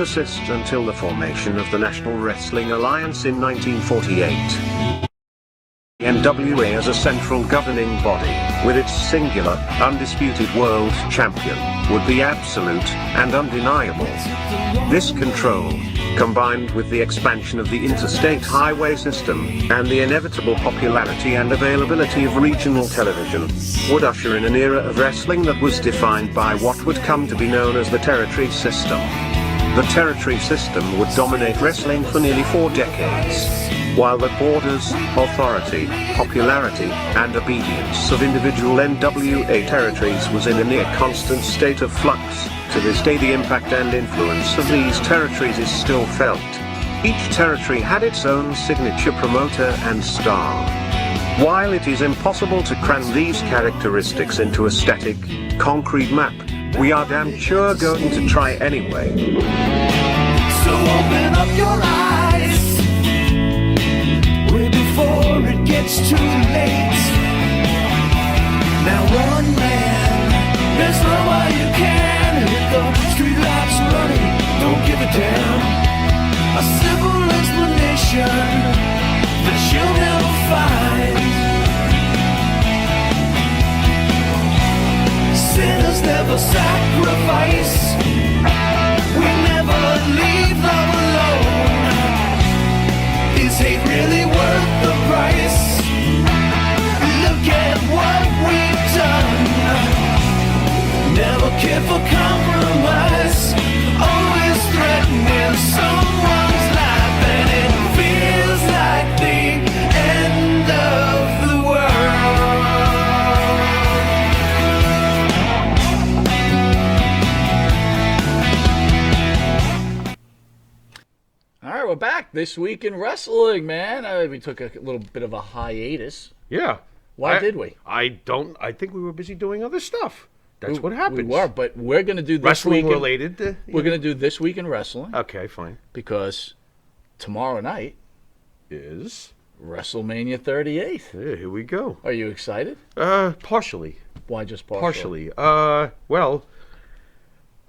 persist until the formation of the National Wrestling Alliance in 1948. The NWA as a central governing body, with its singular, undisputed world champion, would be absolute and undeniable. This control, combined with the expansion of the interstate highway system, and the inevitable popularity and availability of regional television, would usher in an era of wrestling that was defined by what would come to be known as the territory system. The territory system would dominate wrestling for nearly 4 decades, while the borders, authority, popularity, and obedience of individual NWA territories was in a near constant state of flux. To this day, the impact and influence of these territories is still felt. Each territory had its own signature promoter and star. While it is impossible to cram these characteristics into a static, concrete map, we are damn sure going to try anyway. So open up your eyes way before it gets too late. Now one man, there's no way you can hit the streetlights running, don't give a damn. A simple explanation that you'll never find. Sinners never sacrifice. We never leave them alone. Is hate really worth the price? Look at what we've done. Never care for compromise. Always threatening someone's life, and it feels like the end of the world. All right, we're back this week in wrestling, man. We took a little bit of a hiatus. Yeah. Why did we? I think we were busy doing other stuff. That's what happens. We were, but we're going to do this Wrestling week related. We're going to do This Week in Wrestling. Okay, fine. Because tomorrow night Is WrestleMania 38. yeah, here we go. Are you excited? Partially. Why just partially? Well,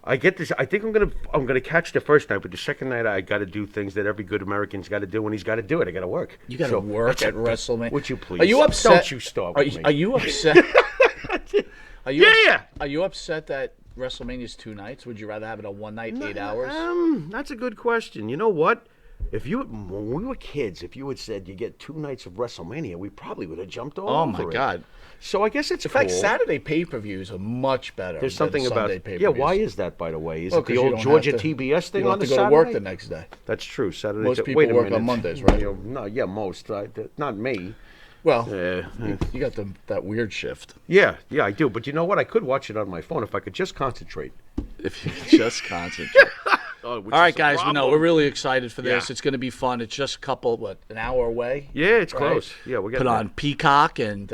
I get this. I think I'm gonna catch the first night, but the second night I got to do things that every good American's got to do when he's got to do it. I got to work. You got to work at WrestleMania. Would you please? Are you upset? Don't you start with me. Are you upset? Yeah. Are you upset that WrestleMania's 2 nights? Would you rather have it on one night, 8 hours? That's a good question. You know what? When we were kids, if you had said you get 2 nights of WrestleMania, we probably would have jumped all Oh over my it. God! So I guess it's In fact, cool. Saturday pay-per-views are much better. There's than something about Sunday pay-per-views. why is that, by the way? Is Well, it the 'cause you old don't Georgia have to- TBS thing you on don't the have to go Saturday? to work the next day. That's true. Saturday. Most people Wait a work on minute. Mondays, right? You know, no, yeah, most. Not me. Well, Yeah. you got that weird shift. Yeah, I do. But you know what? I could watch it on my phone if I could just concentrate. If you just concentrate. All All right, guys, we're really excited for this. Yeah. It's going to be fun. It's just an hour away. Yeah, it's right? close. Yeah, we're getting Put on Peacock and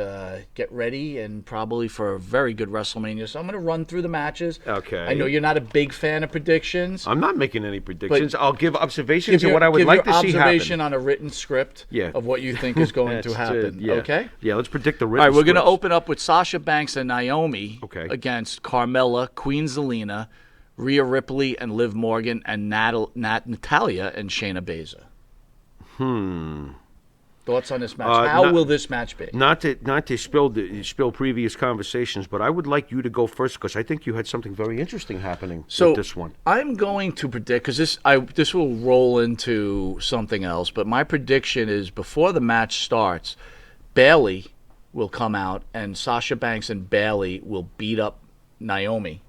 get ready, and probably for a very good WrestleMania. So I'm going to run through the matches. Okay. I know you're not a big fan of predictions. I'm not making any predictions. I'll give observations Give of what I would like to see happen. observation on a written script Yeah. of what you think is going to happen. Yeah. Okay? Yeah, let's predict the written All right, we're going to scripts. open up with Sasha Banks and Naomi Okay. against Carmella, Queen Zelina, Rhea Ripley and Liv Morgan, and Natalia and Shayna Baszler. Thoughts on this match? How will this match be? Not to spill previous conversations, but I would like you to go first because I think you had something very interesting happening with this one. I'm going to predict, because this will roll into something else, but my prediction is before the match starts, Bayley will come out and Sasha Banks and Bayley will beat up Naomi.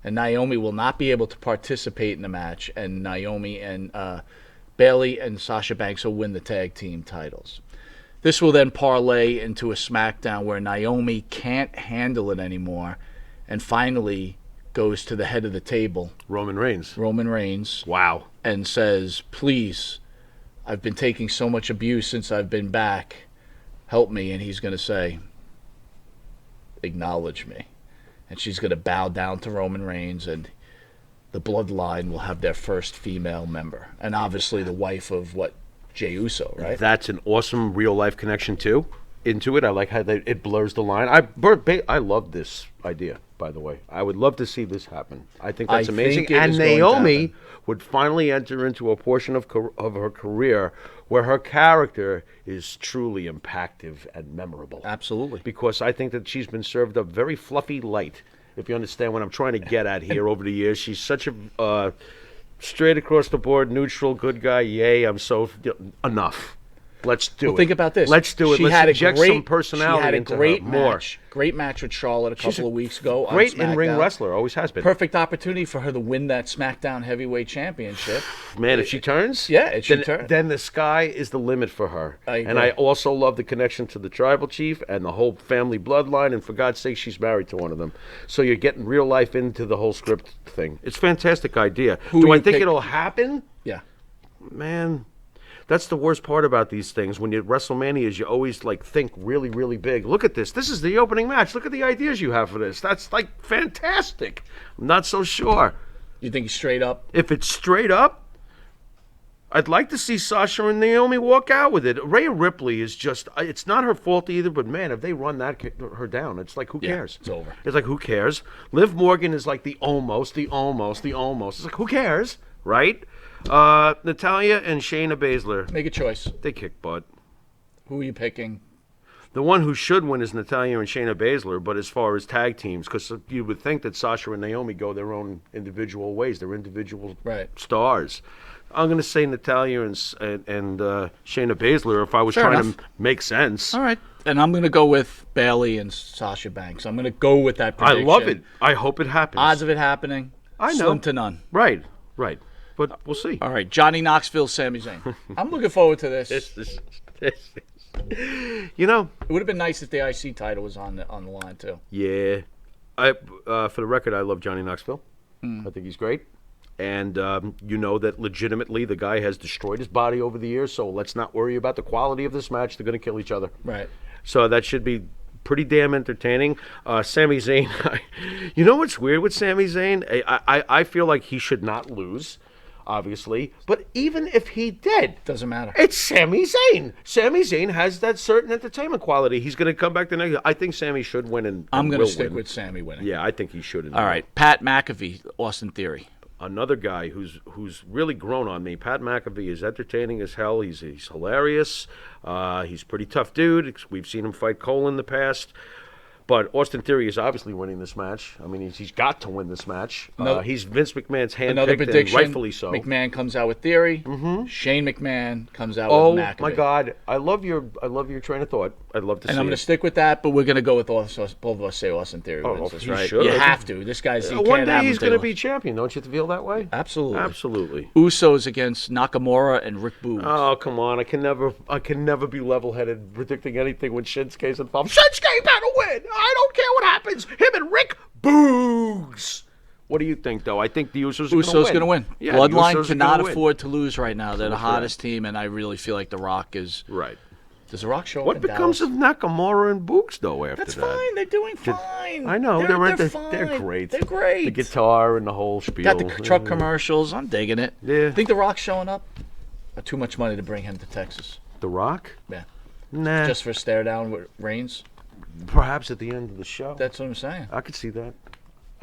And Naomi will not be able to participate in the match, and Naomi and Bayley and Sasha Banks will win the tag team titles. This will then parlay into a SmackDown where Naomi can't handle it anymore and finally goes to the head of the table, Roman Reigns. Wow. And says, please, I've been taking so much abuse since I've been back. Help me. And he's going to say, acknowledge me. And she's going to bow down to Roman Reigns, and the Bloodline will have their first female member. And obviously the wife of, Jey Uso, right? That's an awesome real-life connection, too, into it. I like how it blurs the line. I love this idea, by the way. I would love to see this happen. I think that's I amazing. think it And is going to Naomi happen. would finally enter into a portion of her career where her character is truly impactful and memorable. Absolutely. Because I think that she's been served up very fluffy light, if you understand what I'm trying to get at here over the years. She's such a straight across the board, neutral, good guy. Yay, I'm so... Enough. Let's do it. Think about this. Let's do it. She Let's had inject some personality She had a into great her more. match. Great match with Charlotte a couple of weeks ago. on Great in-ring SmackDown. wrestler, always has been. Perfect opportunity for her to win that SmackDown Heavyweight Championship. Man, if she turns, turns. then the sky is the limit for her. I agree. And I also love the connection to the tribal chief and the whole family bloodline. And for God's sake, she's married to one of them. So you're getting real life into the whole script thing. It's a fantastic idea. Do I think it'll happen? Yeah. Man, that's the worst part about these things. When you're at WrestleMania, you always like think really, really big. Look at this. This is the opening match. Look at the ideas you have for this. That's like fantastic. I'm not so sure. You think straight up? If it's straight up, I'd like to see Sasha and Naomi walk out with it. Rhea Ripley is just, it's not her fault either, but man, if they run her down, it's like, who cares? It's over. It's like, who cares? Liv Morgan is like the almost. It's like, who cares, right? Natalia and Shayna Baszler, Make a choice. they kick butt. Who are you picking? The one who should win is Natalia and Shayna Baszler, but as far as tag teams, because you would think that Sasha and Naomi go their own individual ways. They're individual stars. I'm going to say Natalia and Shayna Baszler if I was Fair trying enough. to make sense. All right. And I'm going to go with Bayley and Sasha Banks. I'm going to go with that I prediction. love it. I hope it happens. Odds of it happening, I know. slim to none. Right. But we'll see. All right, Johnny Knoxville, Sami Zayn. I'm looking forward to this. You know, It would have been nice if the IC title was on the line too. yeah. For the record, I love Johnny Knoxville. I think he's great. And you know that legitimately the guy has destroyed his body over the years, so let's not worry about the quality of this match. They're going to kill each other. Right. So that should be pretty damn entertaining. Sami Zayn, you know what's weird with Sami Zayn? I feel like he should not lose, obviously. But even if he did, Doesn't matter. it's Sami Zayn. Sami Zayn has that certain entertainment quality. He's going to come back the next. I think Sami should win, and I'm going will to stick win. with Sammy winning. Yeah, I think he should. All right, Pat McAfee, Austin Theory. Another guy who's really grown on me. Pat McAfee is entertaining as hell. He's hilarious. He's a pretty tough dude. We've seen him fight Cole in the past. But Austin Theory is obviously winning this match. I mean, he's got to win this match. He's Vince McMahon's Another handpicked, and prediction. rightfully so. McMahon comes out with Theory. Shane McMahon comes out Oh with McAfee. my God, I love your train of thought. I'd love to see And I'm going to it. stick with that, but we're going to go with both of us say Austin Theory wins this, he right? should. You have to. This guy's you One can't day have he's him going to take be champion. Don't you feel that way? Absolutely. Absolutely. Usos against Nakamura and Rick Boogs. Oh, come on. I can never be level-headed predicting anything when Shinsuke's involved. Shinsuke better win. I don't care what happens. Him and Rick Boogs. What do you think, though? I think the Usos Usos going to win. Yeah, the Usos Bloodline are cannot gonna win. afford to lose right now. They're the That's hottest team, and I really feel like The Rock is. Right. Does The Rock show up What in becomes Dallas? of Nakamura and Boogs, though, after That's that? fine. They're doing fine. I know. They're They're fine. great. They're great. The guitar and the whole spiel. Got the truck commercials. I'm digging it. Yeah. Think The Rock's showing up? Or too much money to bring him to Texas? The Rock? Yeah. Nah. Just for a stare down with Reigns? Perhaps at the end of the show. That's what I'm saying. I could see that.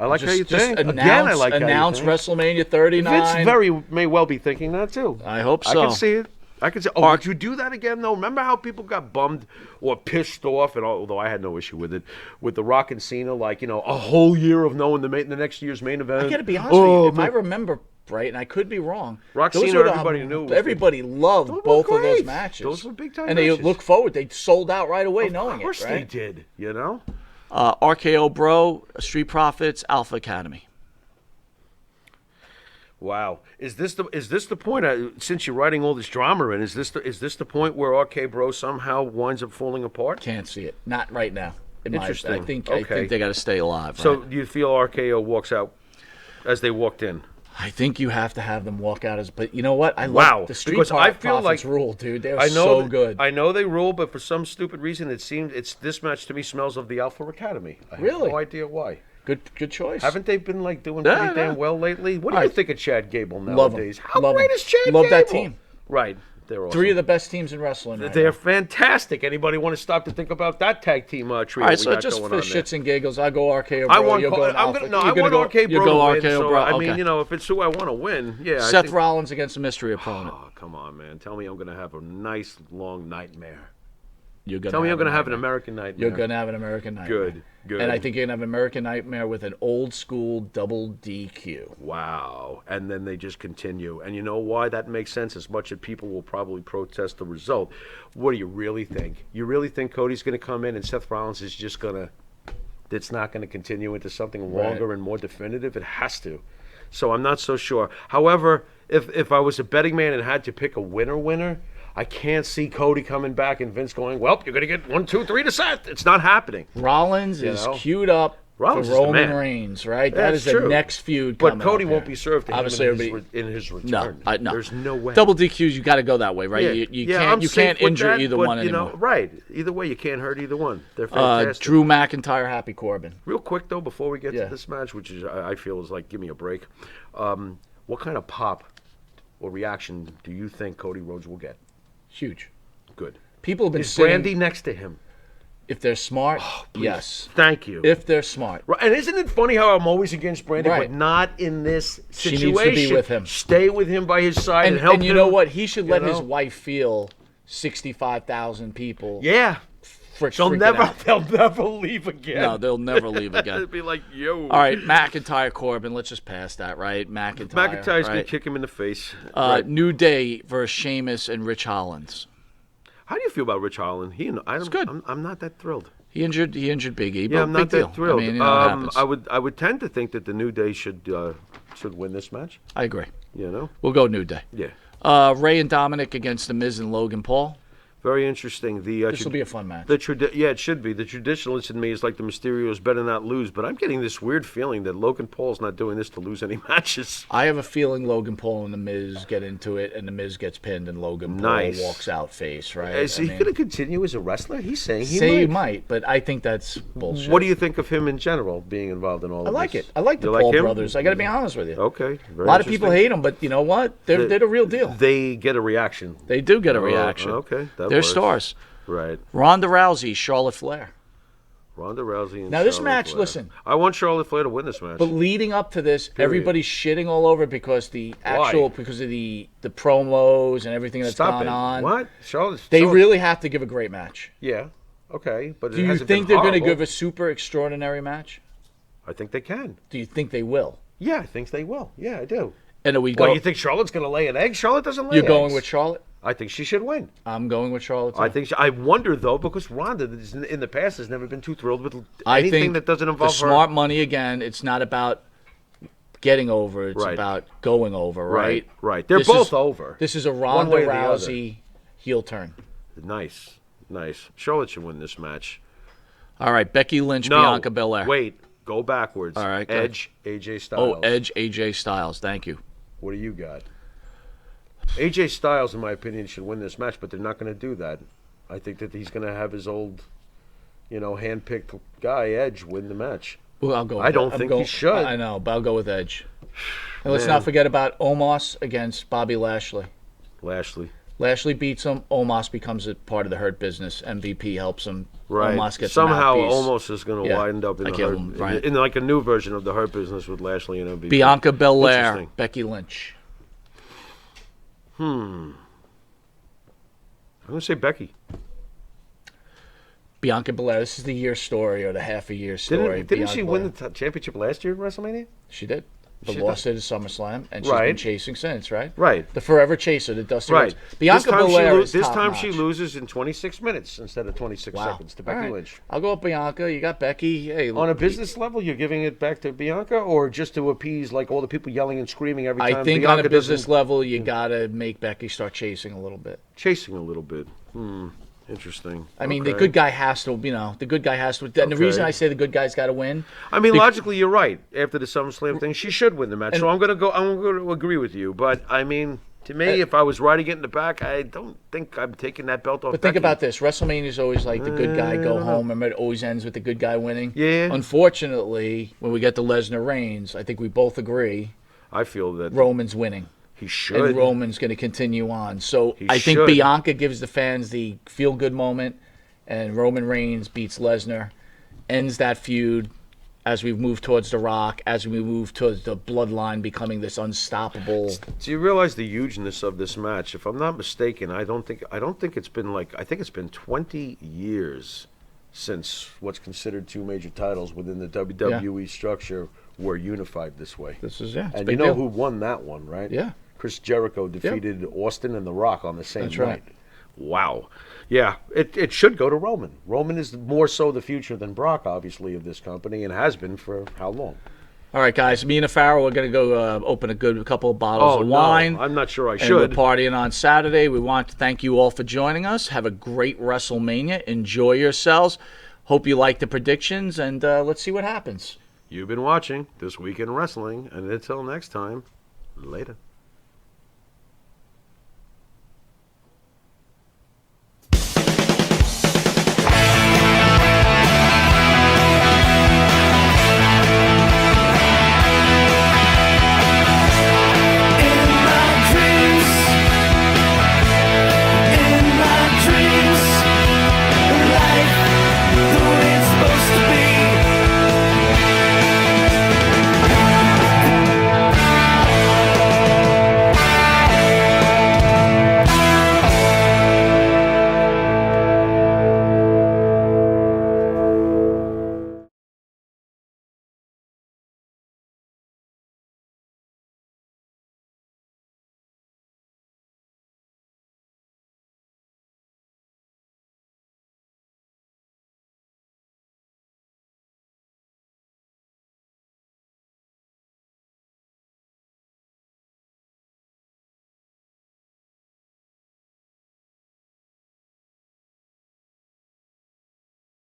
I like how Just- you just think. Announce, Again, I like announce how you think. WrestleMania 39. Vince may well be thinking that too. I hope I so. can see it. I can see. Oh, would you do that again though? Remember how people got bummed or pissed off, and although I had no issue with it, with the Rock and Cena, like a whole year of knowing the next year's main event. I got to be honest with you. If I remember right, and I could be wrong, Rock those Cena, were the- everybody knew was Everybody loved Those were both of those great. matches. Those were big-time And they matches. look forward. They sold out right away knowing Of course it, right? they did. You know. RKO Bro, Street Profits, Alpha Academy. Wow. Is this the point? Since you're writing all this drama in, is this the point where RK Bro somehow winds up falling apart? Can't see it. Not right now. Interesting. I think Okay. they got to stay alive. So right? do you feel RKO walks out as they walked in? I think you have to have them walk out as. But you know what? I Wow, love the Street because I feel Profits like- rule, dude. They're I know so good. I know they rule, but for some stupid reason, this match to me smells of the Alpha Academy. I have Really? no idea why. Good choice. Haven't they been doing Yeah, pretty damn yeah. well lately? What do All you right. think of Chad Gable Love him. nowadays? How Love great him. is Chad Love Gable? that team. Right. They're awesome. 3 of the best teams in wrestling right They're now. fantastic. Anybody want to stop to think about that tag team trio? All right, we so got just going for on there? shits and giggles, I go RKO Bro. I want. You're going I'm Alpha. gonna, no, You're I want go, RK you Bro go to win. RKO So, Bro. I Okay. mean, if it's who I want to win, yeah. I Seth think, Rollins against a mystery opponent. Oh, come on, man. Tell me I'm going to have a nice long nightmare. You're gonna Tell me I'm going to have an American nightmare. You're going to have an American Nightmare. Good. And I think you're going to have an American Nightmare with an old school double DQ. Wow. And then they just continue. And you know why that makes sense? As much as people will probably protest the result. What do you really think? You really think Cody's going to come in and Seth Rollins is just going to, it's not going to continue into something longer and more definitive? It has to. So I'm not so sure. However, if I was a betting man and had to pick a winner, I can't see Cody coming back and Vince going, well, you're going to get 1, 2, 3 to Seth. It's not happening. Rollins is queued up Rollins for is the Roman man. Reigns, right? Yeah, that it's is true. the next feud But coming Cody up won't here. be served to Obviously, him everybody, in his return. No. There's no way. Double DQs, you got to go that way, right? Yeah. You I'm safe can't with injure that, either but, one anymore. Right. Either way, you can't hurt either one. They're fantastic. Drew McIntyre, Happy Corbin. Real quick, though, before we get Yeah. to this match, which is I feel is like, give me a break, what kind of pop or reaction do you think Cody Rhodes will get? Huge. Good. People have been Is saying, Brandy next to him? if they're smart, Please. yes. Thank you. If they're smart. Right, and isn't it funny how I'm always against Brandy, Right. but not in this She situation? needs to be with him. Stay with him by his side and, And, help and you him. know what? He should let his know? wife feel 65,000 people. Yeah. Freaking They'll out. never leave again. No, they'll never leave again. It'd be like, yo. All right, McIntyre, Corbin. Let's just pass that, right? McIntyre's McIntyre's going right? to kick him in the face. Right. New Day versus Sheamus and Rich Hollins. How do you feel about Rich Holland? It's good. I'm not that thrilled. He injured Big E. Yeah, but I'm not big deal. that thrilled. I mean, you know, it happens. I would tend to think that the New Day should win this match. I agree. You know? We'll go New Day. Yeah. Ray and Dominic against The Miz and Logan Paul. Very interesting. This will be a fun match. Yeah, it should be. The traditionalist in me is like the Mysterios better not lose, but I'm getting this weird feeling that Logan Paul's not doing this to lose any matches. I have a feeling Logan Paul and The Miz get into it, and The Miz gets pinned, and Logan Paul walks out face, right? Is he going to continue as a wrestler? He's saying he might. might, but I think that's bullshit. What do you think of him in general, being involved in all of I this? like it. I like the You Paul him? brothers. I got to be honest with you. Okay. A lot of people hate them, but you know what? They're the real deal. They get a reaction. They do get a reaction. Okay. That They're works. stars. Right. Ronda Rousey, Charlotte Flair. Ronda Rousey and Now, this Charlotte match, Flair. listen. I want Charlotte Flair to win this match. But leading up to this, everybody's shitting all over because because of the promos and everything that's Stop gone it. on. What? Charlotte? They really have to give a great match. Yeah. Okay. But Do you think they're going to give a super extraordinary match? I think they can. Do you think they will? Yeah, I think they will. Yeah, I do. And are we Well, go? you think Charlotte's going to lay an egg? Charlotte doesn't lay You're going eggs. with Charlotte? I think she should win. I'm going with Charlotte. Too. I think. I wonder though, because Ronda in the past has never been too thrilled with I anything think that doesn't the involve her. smart money again. It's not about getting over. It's Right. about going over. Right. Right. They're This both is- over. This is a One Ronda way or the other. Rousey heel turn. Nice. Charlotte should win this match. All right, Becky Lynch, No. Bianca Belair. Wait. Go backwards. All right, go Edge, AJ Styles. Oh, Edge, AJ Styles. Thank you. What do you got? AJ Styles, in my opinion, should win this match, but they're not going to do that. I think that he's going to have his old, hand-picked guy, Edge, win the match. Well, I'll go. I don't I'm think going- he should. I know, but I'll go with Edge. And let's Man. not forget about Omos against Bobby Lashley. Lashley. Lashley beats him. Omos becomes a part of the Hurt Business. MVP helps him. Right. Omos gets Somehow, a mouthpiece. almost is going to Yeah. wind up in I the give Hurt, him- right. in like a new version of the Hurt Business with Lashley and MVP. Bianca Belair, Interesting. Becky Lynch. I'm going to say Becky. Bianca Belair. This is the year story or the half a year story. Didn't she Bianca win the Belair. championship last year at WrestleMania? She did. But She lost it at SummerSlam, and she's been Right. chasing since, right? Right. The forever chaser, the Dusty Right. Rhodes. Bianca Belair is This top time she notch. loses in 26 minutes instead of 26 Wow. seconds to All Becky right. Lynch. I'll go with Bianca. You got Becky. Hey, On a business level, you're giving it back to Bianca, or just to appease like all the people yelling and screaming every time? I think Bianca on a business doesn't- level, you gotta make Becky start chasing a little bit. chasing a little bit. Interesting. I mean, the Okay. good guy has to, the good guy has to. And the reason Okay. I say the good guy's got to win. I mean, logically, you're right. After the SummerSlam thing, she should win the match. So I'm going to agree with you. But I mean, to me, if I was riding it in the back, I don't think I'm taking that belt off. But think Becky. about this: WrestleMania is always like the good guy go home. Remember, it always ends with the good guy winning. Yeah. Unfortunately, when we get to Lesnar Reigns, I think we both agree I feel that Roman's winning. He should. And Roman's going to continue on. So He I think should. Bianca gives the fans the feel-good moment, and Roman Reigns beats Lesnar, ends that feud as we move towards The Rock, as we move towards the bloodline becoming this unstoppable. Do you realize the hugeness of this match? If I'm not mistaken, I don't think it's been I think it's been 20 years since what's considered two major titles within the WWE structure were unified this way. This is, it's a And big you know deal. who won that one, right? Yeah. Chris Jericho defeated Austin and The Rock on the same That's night. right. Wow. Yeah, it should go to Roman. Roman is more so the future than Brock, obviously, of this company, and has been for how long? All right, guys. Me and the Pharaoh are going to go open a couple of bottles of no, wine. I'm not sure I And we're should. partying on Saturday. We want to thank you all for joining us. Have a great WrestleMania. Enjoy yourselves. Hope you like the predictions, and let's see what happens. You've been watching This Week in Wrestling, and until next time, later.